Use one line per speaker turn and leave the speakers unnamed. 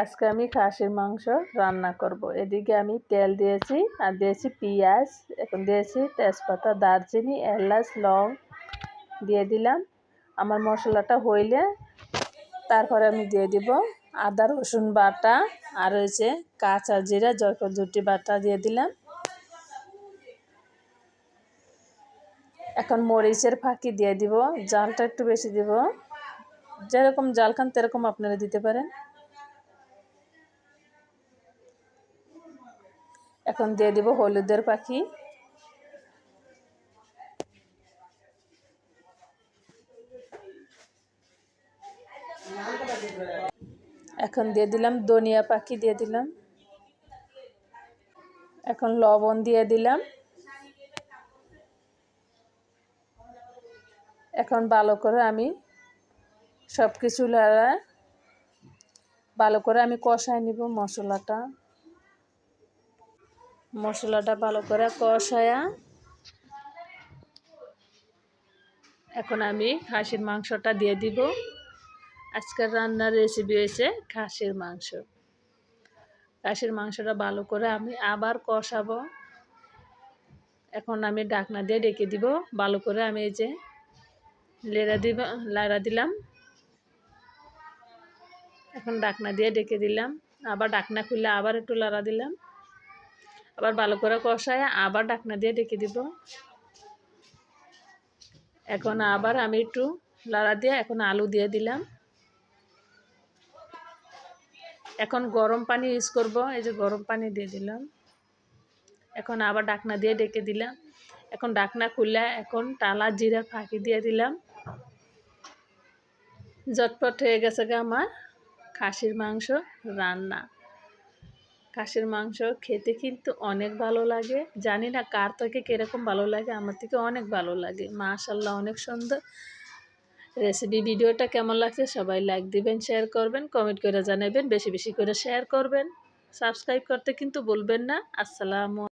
আজকে আমি খাসির মাংস রান্না করব। এদিকে আমি তেল দিয়েছি আর দিয়েছি পেঁয়াজ, এখন দিয়েছি তেজপাতা, দারচিনি, এলাচ, লং দিয়ে দিলাম। আমার মশলাটা হইলে তারপরে আমি দিয়ে দিব আদা রসুন বাটা আর হয়েছে কাঁচা জিরা, জয়ফল ঝুটি বাটা দিয়ে দিলাম। এখন মরিচের ফাঁকি দিয়ে দিব, জালটা একটু বেশি দিব, যেরকম জাল খান সেরকম আপনারা দিতে পারেন। এখন দিয়ে দিব হলুদের পাখি, এখন দিয়ে দিলাম ধনিয়া পাখি দিয়ে দিলাম, এখন লবণ দিয়ে দিলাম। এখন ভালো করে আমি সব কিছু ভালো করে আমি কষায় নিব মশলাটা ভালো করে কষায়া এখন আমি খাসির মাংসটা দিয়ে দিব। আজকের রান্নার রেসিপি হয়েছে খাসির মাংস। খাসির মাংসটা ভালো করে আমি আবার কষাবো। এখন আমি ঢাকনা দিয়ে ডেকে দিব, ভালো করে আমি এই যে লাড়া দিলাম। এখন ঢাকনা দিয়ে ডেকে দিলাম, আবার ঢাকনা খুলে আবার একটু লাড়া দিলাম, আবার ভালো করে কষায় আবার ঢাকনা দিয়ে ডেকে দিব। এখন আবার আমি একটু লাড়া দিয়ে এখন আলু দিয়ে দিলাম। এখন গরম পানি ইউজ করব, এই যে গরম পানি দিয়ে দিলাম। এখন আবার ঢাকনা দিয়ে ডেকে দিলাম। এখন ঢাকনা খুলে এখন টালা জিরা ফাঁকি দিয়ে দিলাম। ঝটপট হয়ে গেছে আমার খাসির মাংস রান্না। খাসির মাংস খেতে কিন্তু অনেক ভালো লাগে, জানি না কার থেকে কীরকম ভালো লাগে, আমার থেকে অনেক ভালো লাগে। মাশাআল্লাহ, অনেক সুন্দর রেসিপি। ভিডিওটা কেমন লাগছে সবাই লাইক দিবেন, শেয়ার করবেন, কমেন্ট করে জানাবেন, বেশি বেশি করে শেয়ার করবেন, সাবস্ক্রাইব করতে কিন্তু ভুলবেন না। আসসালামু